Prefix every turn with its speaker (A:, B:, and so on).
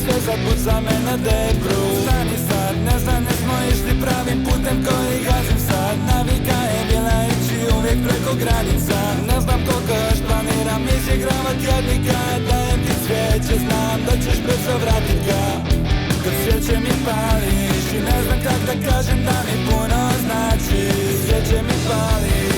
A: sve sad buca me na debru. Stani sad, ne znam, ne smo išli pravim putem koji gazim sad. Navika je bila ići uvijek preko granica. Ne znam koliko još planiram izigravat jadnika. Dajem ti cvijeće, znam da ćeš brzo vratit ga. Kad svijeće mi pališ i ne znam kak da kažem da mi puno znači. Svijeće mi pališ